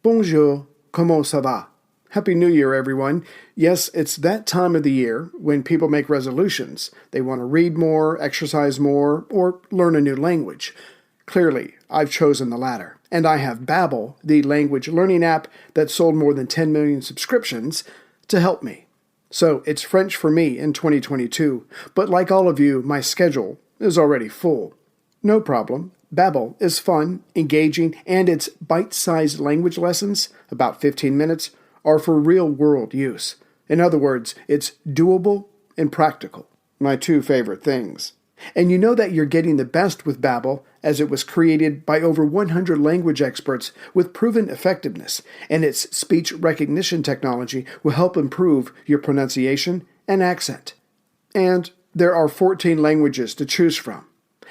Bonjour, comment ça va? Happy New Year, everyone. Yes, it's that time of the year when people make resolutions. They want to read more, exercise more, or learn a new language. Clearly, I've chosen the latter. And I have Babbel, the language learning app that sold more than 10 million subscriptions, to help me. So it's French for me in 2022, but like all of you, my schedule is already full. No problem. Babbel is fun, engaging, and its bite-sized language lessons, about 15 minutes, are for real-world use. In other words, it's doable and practical, my two favorite things. And you know that you're getting the best with Babbel, as it was created by over 100 language experts with proven effectiveness, and its speech recognition technology will help improve your pronunciation and accent. And there are 14 languages to choose from.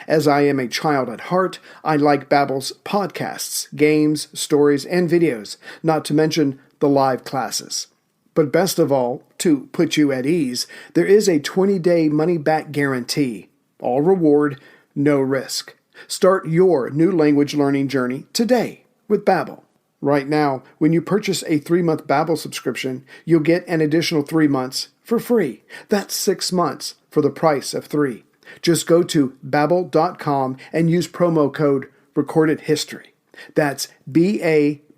As I am a child at heart, I like Babbel's podcasts, games, stories, and videos, not to mention the live classes. But best of all, to put you at ease, there is a 20-day money-back guarantee. All reward, no risk. Start your new language learning journey today with Babbel. Right now, when you purchase a 3-month Babbel subscription, you'll get an additional 3 months for free. That's 6 months for the price of 3. Just go to Babbel.com and use promo code RecordedHistory. That's BABBEL.com,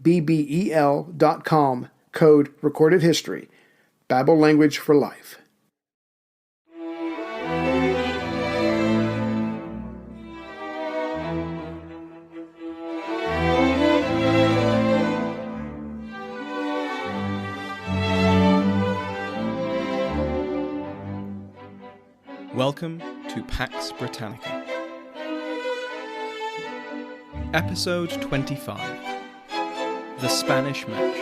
code RecordedHistory. Babbel language for life. Welcome to Pax Britannica. Episode 25. The Spanish Match.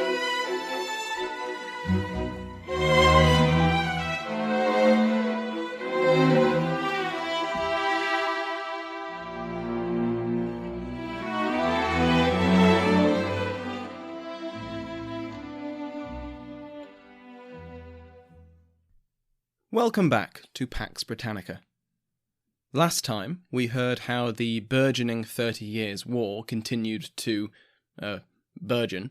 Welcome back to Pax Britannica. Last time, we heard how the burgeoning 30 Years' War continued to burgeon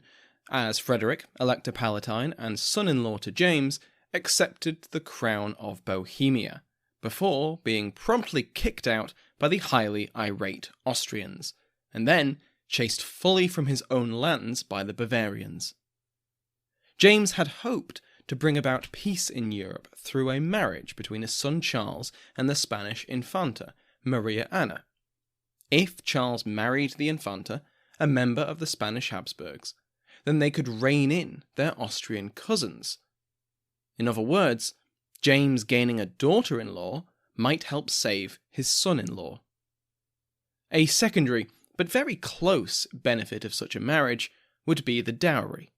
as Frederick, Elector Palatine and son-in-law to James, accepted the crown of Bohemia, before being promptly kicked out by the highly irate Austrians, and then chased fully from his own lands by the Bavarians. James had hoped to bring about peace in Europe through a marriage between his son Charles and the Spanish Infanta, Maria Anna. If Charles married the Infanta, a member of the Spanish Habsburgs, then they could rein in their Austrian cousins. In other words, James gaining a daughter-in-law might help save his son-in-law. A secondary, but very close, benefit of such a marriage would be the dowry.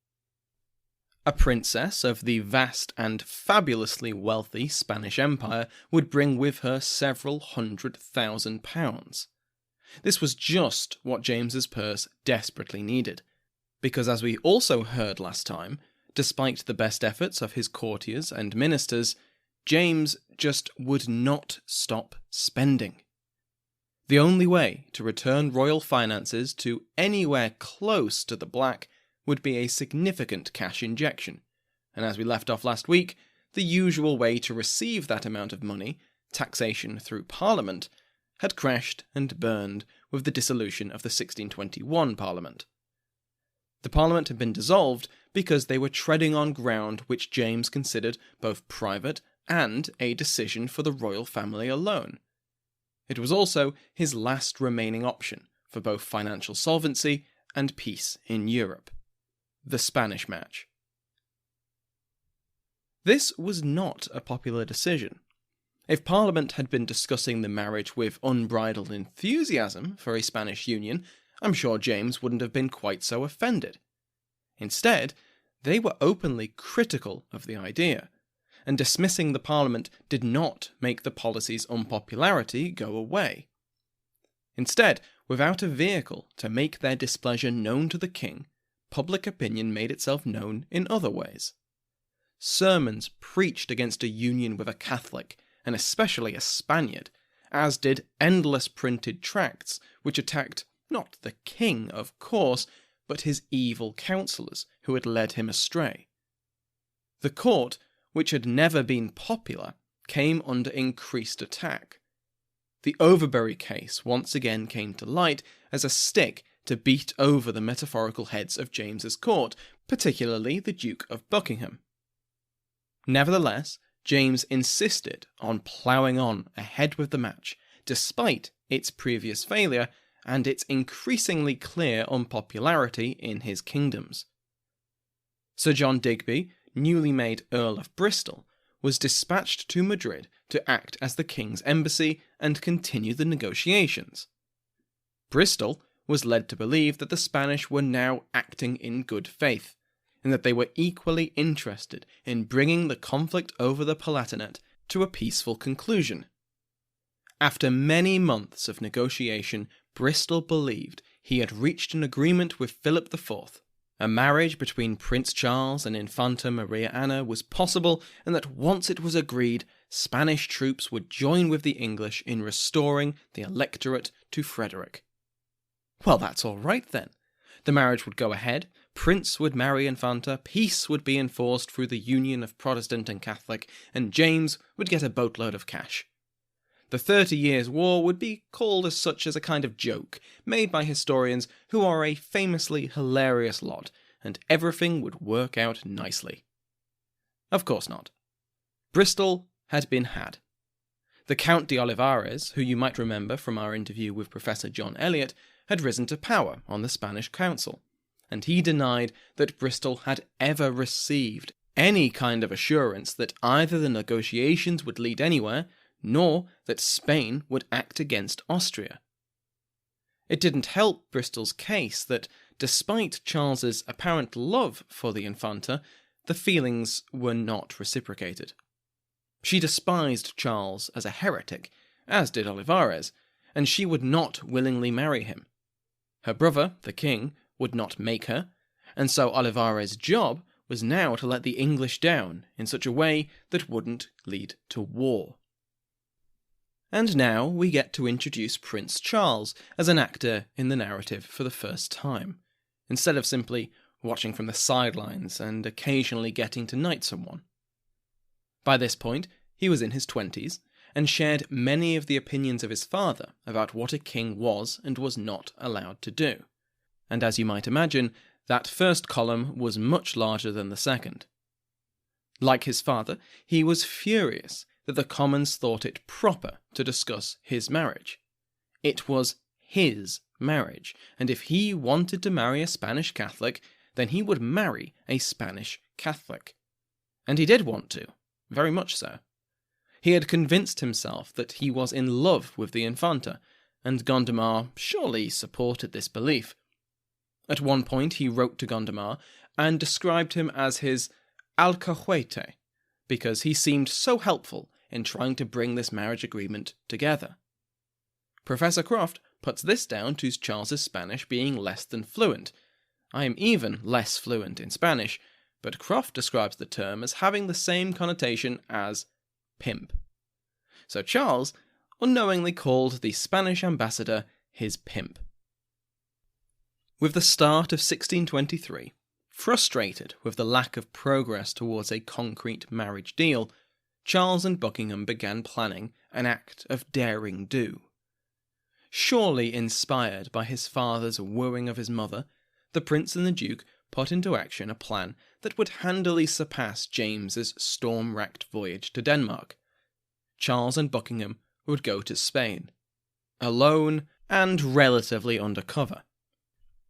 A princess of the vast and fabulously wealthy Spanish Empire would bring with her several £100,000. This was just what James's purse desperately needed, because as we also heard last time, despite the best efforts of his courtiers and ministers, James just would not stop spending. The only way to return royal finances to anywhere close to the black would be a significant cash injection, and as we left off last week, the usual way to receive that amount of money, taxation through Parliament, had crashed and burned with the dissolution of the 1621 Parliament. The Parliament had been dissolved because they were treading on ground which James considered both private and a decision for the royal family alone. It was also his last remaining option for both financial solvency and peace in Europe. The Spanish Match. This was not a popular decision. If Parliament had been discussing the marriage with unbridled enthusiasm for a Spanish union, I'm sure James wouldn't have been quite so offended. Instead, they were openly critical of the idea, and dismissing the Parliament did not make the policy's unpopularity go away. Instead, without a vehicle to make their displeasure known to the king, public opinion made itself known in other ways. Sermons preached against a union with a Catholic, and especially a Spaniard, as did endless printed tracts which attacked not the king, of course, but his evil counsellors who had led him astray. The court, which had never been popular, came under increased attack. The Overbury case once again came to light as a stick to beat over the metaphorical heads of James's court, particularly the Duke of Buckingham. Nevertheless, James insisted on ploughing on ahead with the match, despite its previous failure and its increasingly clear unpopularity in his kingdoms. Sir John Digby, newly made Earl of Bristol, was dispatched to Madrid to act as the king's embassy and continue the negotiations. Bristol was led to believe that the Spanish were now acting in good faith, and that they were equally interested in bringing the conflict over the Palatinate to a peaceful conclusion. After many months of negotiation, Bristol believed he had reached an agreement with Philip IV. A marriage between Prince Charles and Infanta Maria Anna was possible, and that once it was agreed, Spanish troops would join with the English in restoring the electorate to Frederick. Well, that's all right then. The marriage would go ahead, Prince would marry Infanta, peace would be enforced through the union of Protestant and Catholic, and James would get a boatload of cash. The 30 Years' War would be called as such as a kind of joke, made by historians who are a famously hilarious lot, and everything would work out nicely. Of course not. Bristol had been had. The Count de Olivares, who you might remember from our interview with Professor John Eliot, had risen to power on the Spanish council, and he denied that Bristol had ever received any kind of assurance that either the negotiations would lead anywhere, nor that Spain would act against Austria. It didn't help Bristol's case that, despite Charles's apparent love for the Infanta, the feelings were not reciprocated. She despised Charles as a heretic, as did Olivares, and she would not willingly marry him. Her brother, the king, would not make her, and so Olivares' job was now to let the English down in such a way that wouldn't lead to war. And now we get to introduce Prince Charles as an actor in the narrative for the first time, instead of simply watching from the sidelines and occasionally getting to knight someone. By this point, he was in his 20s, and shared many of the opinions of his father about what a king was and was not allowed to do. And as you might imagine, that first column was much larger than the second. Like his father, he was furious that the Commons thought it proper to discuss his marriage. It was his marriage, and if he wanted to marry a Spanish Catholic, then he would marry a Spanish Catholic. And he did want to, very much so. He had convinced himself that he was in love with the Infanta, and Gondomar surely supported this belief. At one point he wrote to Gondomar and described him as his alcahuete, because he seemed so helpful in trying to bring this marriage agreement together. Professor Croft puts this down to Charles's Spanish being less than fluent. I am even less fluent in Spanish, but Croft describes the term as having the same connotation as pimp. So Charles unknowingly called the Spanish ambassador his pimp. With the start of 1623, frustrated with the lack of progress towards a concrete marriage deal, Charles and Buckingham began planning an act of daring do. Surely inspired by his father's wooing of his mother, the Prince and the Duke put into action a plan that would handily surpass James's storm-racked voyage to Denmark. Charles and Buckingham would go to Spain, alone and relatively undercover.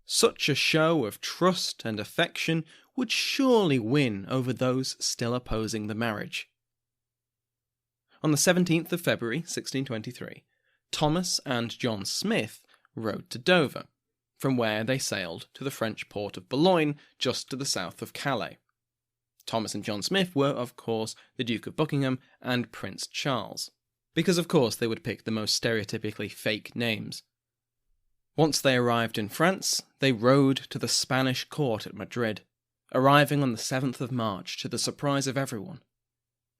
Such a show of trust and affection would surely win over those still opposing the marriage. On the 17th of February 1623, Thomas and John Smith rode to Dover, from where they sailed to the French port of Boulogne, just to the south of Calais. Thomas and John Smith were, of course, the Duke of Buckingham and Prince Charles, because of course they would pick the most stereotypically fake names. Once they arrived in France, they rode to the Spanish court at Madrid, arriving on the 7th of March to the surprise of everyone.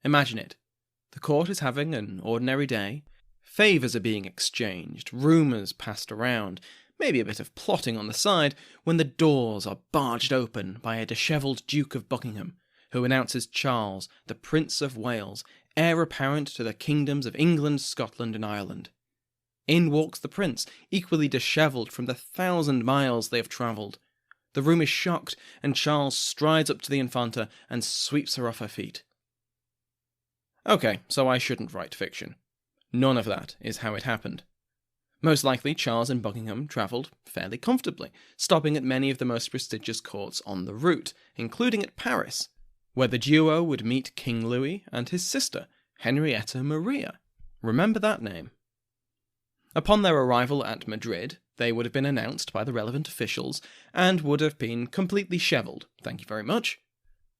Imagine it. The court is having an ordinary day, favours are being exchanged, rumours passed around, maybe a bit of plotting on the side, when the doors are barged open by a dishevelled Duke of Buckingham, who announces Charles, the Prince of Wales, heir apparent to the kingdoms of England, Scotland, and Ireland. In walks the prince, equally dishevelled from the 1,000 miles they have travelled. The room is shocked, and Charles strides up to the Infanta and sweeps her off her feet. Okay, so I shouldn't write fiction. None of that is how it happened. Most likely, Charles and Buckingham travelled fairly comfortably, stopping at many of the most prestigious courts on the route, including at Paris, where the duo would meet King Louis and his sister, Henrietta Maria. Remember that name. Upon their arrival at Madrid, they would have been announced by the relevant officials and would have been completely shevelled, thank you very much.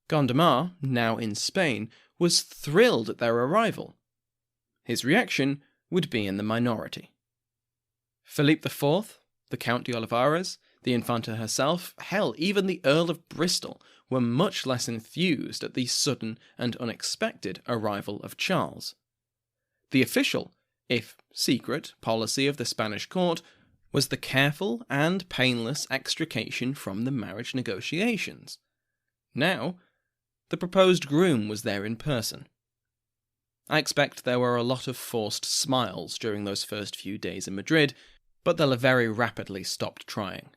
Gondomar, now in Spain, was thrilled at their arrival. His reaction would be in the minority. Philippe IV, the Count de Olivares, the Infanta herself, hell, even the Earl of Bristol, were much less enthused at the sudden and unexpected arrival of Charles. The official, if secret, policy of the Spanish court was the careful and painless extrication from the marriage negotiations. Now, the proposed groom was there in person. I expect there were a lot of forced smiles during those first few days in Madrid, but they'll have very rapidly stopped trying.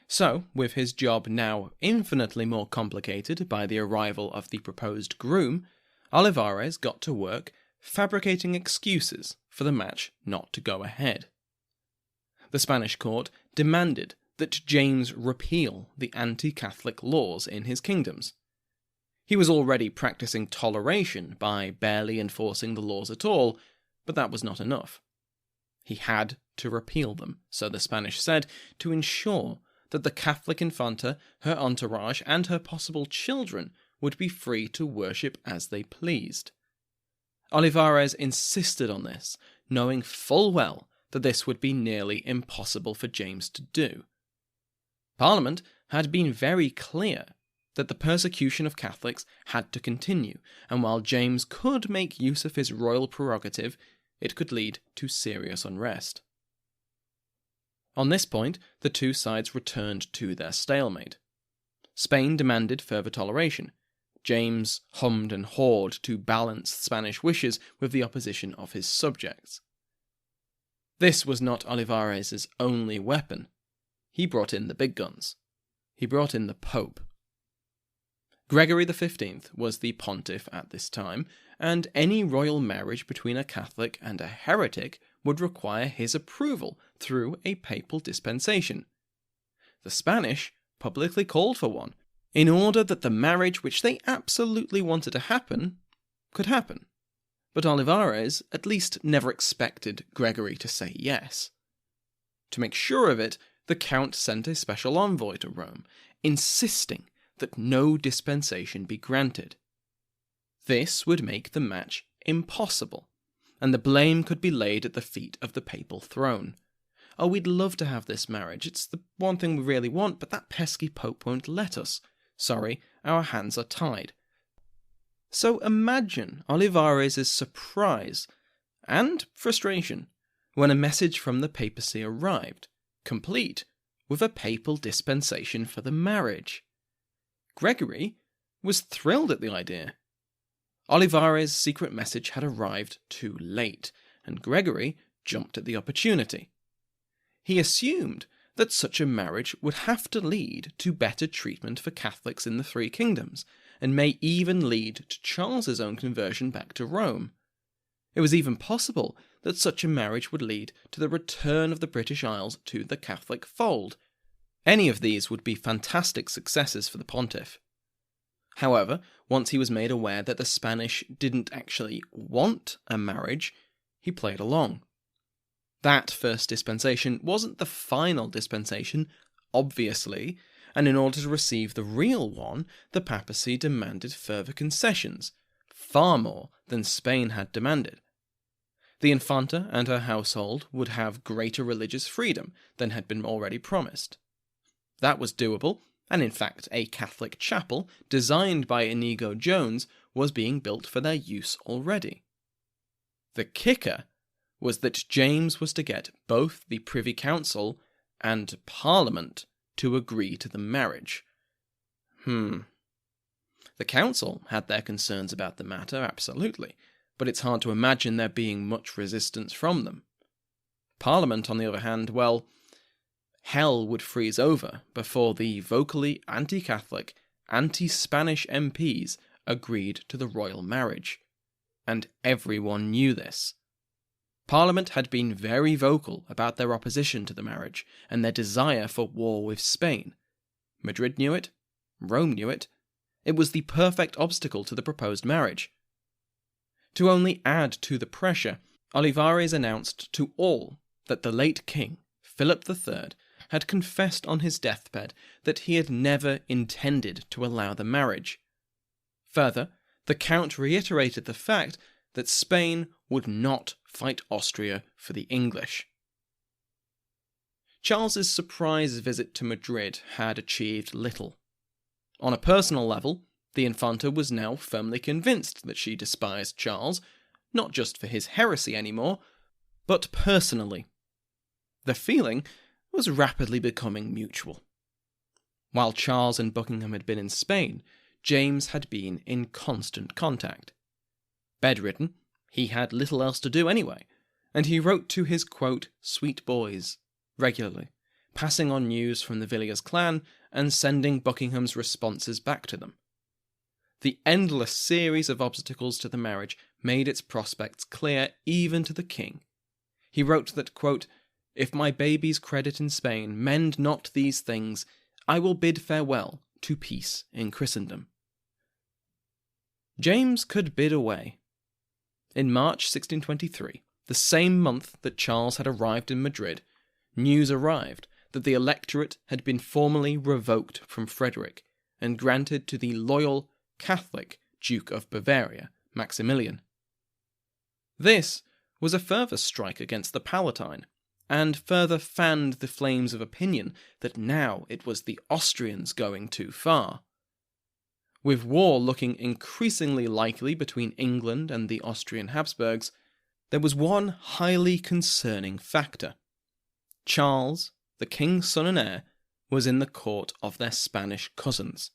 So, with his job now infinitely more complicated by the arrival of the proposed groom, Olivares got to work fabricating excuses for the match not to go ahead. The Spanish court demanded that James repeal the anti-Catholic laws in his kingdoms. He was already practicing toleration by barely enforcing the laws at all, but that was not enough. He had to repeal them, so the Spanish said, to ensure that the Catholic Infanta, her entourage, and her possible children would be free to worship as they pleased. Olivares insisted on this, knowing full well that this would be nearly impossible for James to do. Parliament had been very clear that the persecution of Catholics had to continue, and while James could make use of his royal prerogative, it could lead to serious unrest. On this point, the two sides returned to their stalemate. Spain demanded further toleration. James hummed and hawed to balance Spanish wishes with the opposition of his subjects. This was not Olivares' only weapon. He brought in the big guns. He brought in the Pope. Gregory XV was the pontiff at this time, and any royal marriage between a Catholic and a heretic would require his approval through a papal dispensation. The Spanish publicly called for one, in order that the marriage which they absolutely wanted to happen could happen. But Olivares at least never expected Gregory to say yes. To make sure of it, the Count sent a special envoy to Rome, insisting that no dispensation be granted. This would make the match impossible, and the blame could be laid at the feet of the papal throne. Oh, we'd love to have this marriage, it's the one thing we really want, but that pesky Pope won't let us. Sorry, our hands are tied. So imagine Olivares' surprise and frustration when a message from the papacy arrived, complete with a papal dispensation for the marriage. Gregory was thrilled at the idea. Olivares' secret message had arrived too late, and Gregory jumped at the opportunity. He assumed that such a marriage would have to lead to better treatment for Catholics in the three kingdoms, and may even lead to Charles's own conversion back to Rome. It was even possible that such a marriage would lead to the return of the British Isles to the Catholic fold. Any of these would be fantastic successes for the pontiff. However, once he was made aware that the Spanish didn't actually want a marriage, he played along. That first dispensation wasn't the final dispensation, obviously, and in order to receive the real one, the papacy demanded further concessions, far more than Spain had demanded. The Infanta and her household would have greater religious freedom than had been already promised. That was doable, and in fact a Catholic chapel, designed by Inigo Jones, was being built for their use already. The kicker was that James was to get both the Privy Council and Parliament to agree to the marriage. The council had their concerns about the matter, absolutely, but it's hard to imagine there being much resistance from them. Parliament, on the other hand, well, hell would freeze over before the vocally anti-Catholic, anti-Spanish MPs agreed to the royal marriage. And everyone knew this. Parliament had been very vocal about their opposition to the marriage and their desire for war with Spain. Madrid knew it. Rome knew it. It was the perfect obstacle to the proposed marriage. To only add to the pressure, Olivares announced to all that the late king, Philip III, had confessed on his deathbed that he had never intended to allow the marriage. Further, the Count reiterated the fact that Spain would not fight Austria for the English. Charles's surprise visit to Madrid had achieved little. On a personal level, the Infanta was now firmly convinced that she despised Charles, not just for his heresy anymore, but personally. The feeling was rapidly becoming mutual. While Charles and Buckingham had been in Spain, James had been in constant contact. Bedridden, he had little else to do anyway, and he wrote to his, quote, sweet boys regularly, passing on news from the Villiers clan and sending Buckingham's responses back to them. The endless series of obstacles to the marriage made its prospects clear even to the king. He wrote that, quote, if my baby's credit in Spain mend not these things, I will bid farewell to peace in Christendom. James could bid away. In March 1623, the same month that Charles had arrived in Madrid, news arrived that the electorate had been formally revoked from Frederick and granted to the loyal, Catholic Duke of Bavaria, Maximilian. This was a further strike against the Palatine, and further fanned the flames of opinion that now it was the Austrians going too far. With war looking increasingly likely between England and the Austrian Habsburgs, there was one highly concerning factor. Charles, the king's son and heir, was in the court of their Spanish cousins.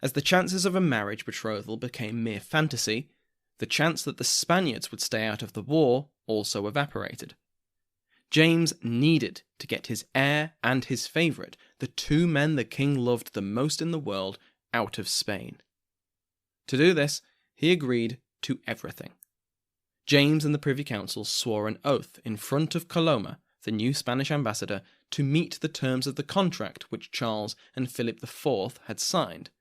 As the chances of a marriage betrothal became mere fantasy, the chance that the Spaniards would stay out of the war also evaporated. James needed to get his heir and his favourite, the two men the king loved the most in the world, out of Spain. To do this, he agreed to everything. James and the Privy Council swore an oath in front of Coloma, the new Spanish ambassador, to meet the terms of the contract which Charles and Philip IV had signed.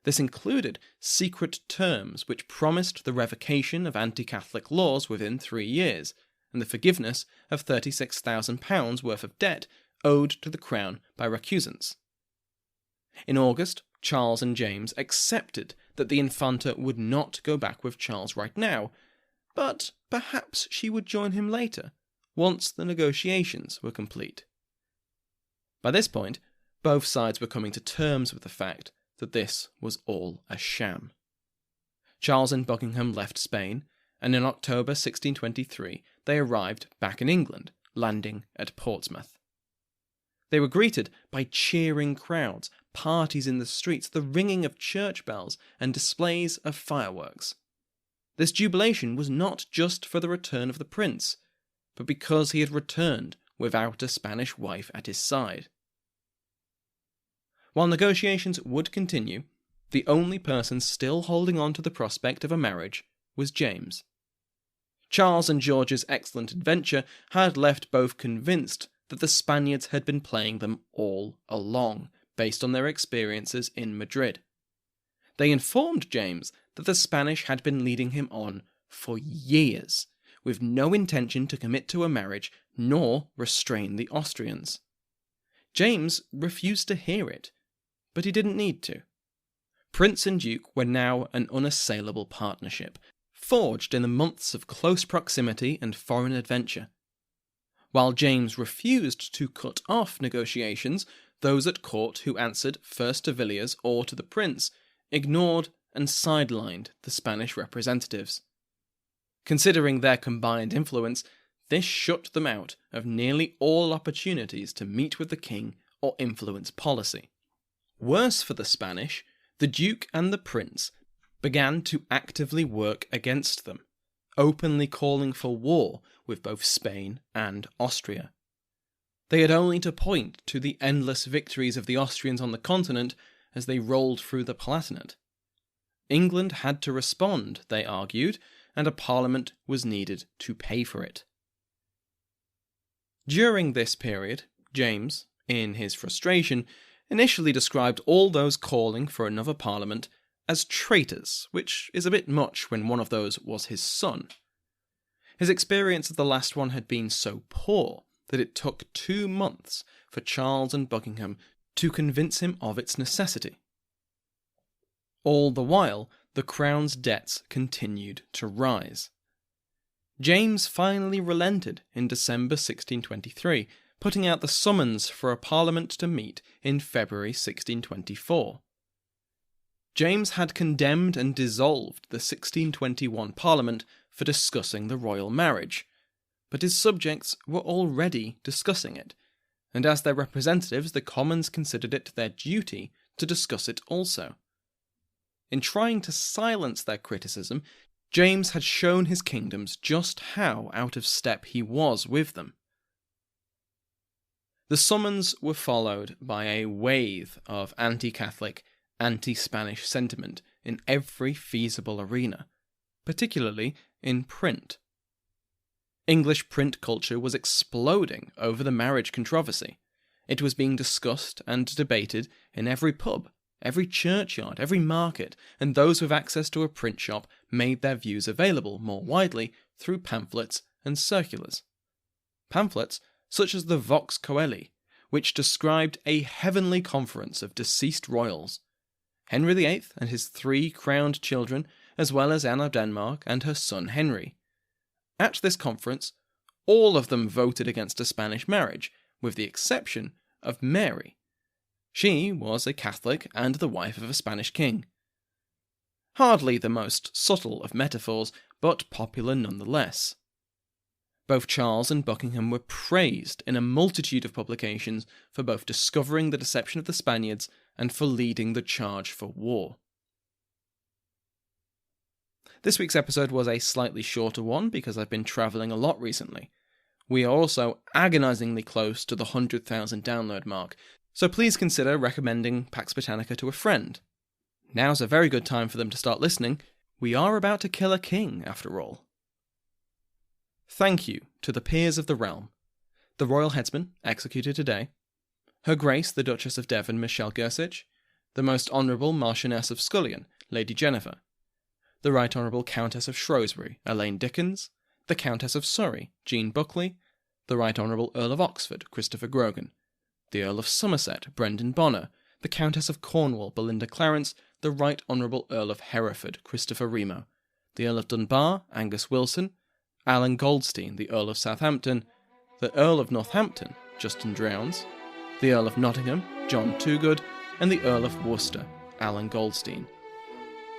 This included secret terms which promised the revocation of anti-Catholic laws within 3 years, and the forgiveness of £36,000 worth of debt owed to the crown by recusants. In August, Charles and James accepted that the Infanta would not go back with Charles right now, but perhaps she would join him later, once the negotiations were complete. By this point, both sides were coming to terms with the fact that this was all a sham. Charles and Buckingham left Spain, and in October 1623 they arrived back in England, landing at Portsmouth. They were greeted by cheering crowds, parties in the streets, the ringing of church bells, and displays of fireworks. This jubilation was not just for the return of the prince, but because he had returned without a Spanish wife at his side. While negotiations would continue, the only person still holding on to the prospect of a marriage was James. Charles and George's excellent adventure had left both convinced that the Spaniards had been playing them all along, based on their experiences in Madrid. They informed James that the Spanish had been leading him on for years, with no intention to commit to a marriage nor restrain the Austrians. James refused to hear it, but he didn't need to. Prince and Duke were now an unassailable partnership, forged in the months of close proximity and foreign adventure. While James refused to cut off negotiations, those at court who answered first to Villiers or to the prince ignored and sidelined the Spanish representatives. Considering their combined influence, this shut them out of nearly all opportunities to meet with the king or influence policy. Worse for the Spanish, the Duke and the Prince began to actively work against them, openly calling for war with both Spain and Austria. They had only to point to the endless victories of the Austrians on the continent as they rolled through the Palatinate. England had to respond, they argued, and a parliament was needed to pay for it. During this period, James, in his frustration, initially described all those calling for another parliament as traitors, which is a bit much when one of those was his son. His experience of the last one had been so poor that it took 2 months for Charles and Buckingham to convince him of its necessity. All the while, the crown's debts continued to rise. James finally relented in December 1623, putting out the summons for a parliament to meet in February 1624. James had condemned and dissolved the 1621 parliament for discussing the royal marriage, but his subjects were already discussing it, and as their representatives the Commons considered it their duty to discuss it also. In trying to silence their criticism, James had shown his kingdoms just how out of step he was with them. The summons were followed by a wave of anti-Catholic, anti-Spanish sentiment in every feasible arena, particularly in print. English print culture was exploding over the marriage controversy. It was being discussed and debated in every pub, every churchyard, every market, and those with access to a print shop made their views available more widely through pamphlets and circulars. Pamphlets such as the Vox Coeli, which described a heavenly conference of deceased royals, Henry VIII and his 3 crowned children, as well as Anne of Denmark and her son Henry. At this conference, all of them voted against a Spanish marriage, with the exception of Mary. She was a Catholic and the wife of a Spanish king. Hardly the most subtle of metaphors, but popular nonetheless. Both Charles and Buckingham were praised in a multitude of publications for both discovering the deception of the Spaniards and for leading the charge for war. This week's episode was a slightly shorter one because I've been travelling a lot recently. We are also agonisingly close to the 100,000 download mark, so please consider recommending Pax Britannica to a friend. Now's a very good time for them to start listening. We are about to kill a king, after all. Thank you to the peers of the realm. The Royal Headsman, executed today. Her Grace the Duchess of Devon, Michelle Gersich. The Most Honourable Marchioness of Scullion, Lady Jennifer. The Right Honourable Countess of Shrewsbury, Elaine Dickens. The Countess of Surrey, Jean Buckley. The Right Honourable Earl of Oxford, Christopher Grogan. The Earl of Somerset, Brendan Bonner. The Countess of Cornwall, Belinda Clarence. The Right Honourable Earl of Hereford, Christopher Remo. The Earl of Dunbar, Angus Wilson. Alan Goldstein, the Earl of Southampton. The Earl of Northampton, Justin Drowns. The Earl of Nottingham, John Toogood. And the Earl of Worcester, Alan Goldstein.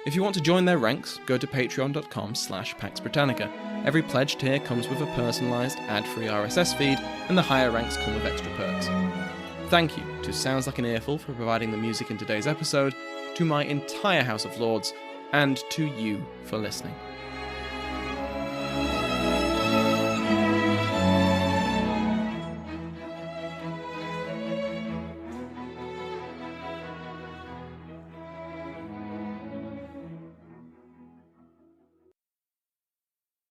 If you want to join their ranks, go to patreon.com/Pax Britannica. Every pledge tier comes with a personalised, ad-free RSS feed, and the higher ranks come with extra perks. Thank you to Sounds Like an Earful for providing the music in today's episode, to my entire House of Lords, and to you for listening.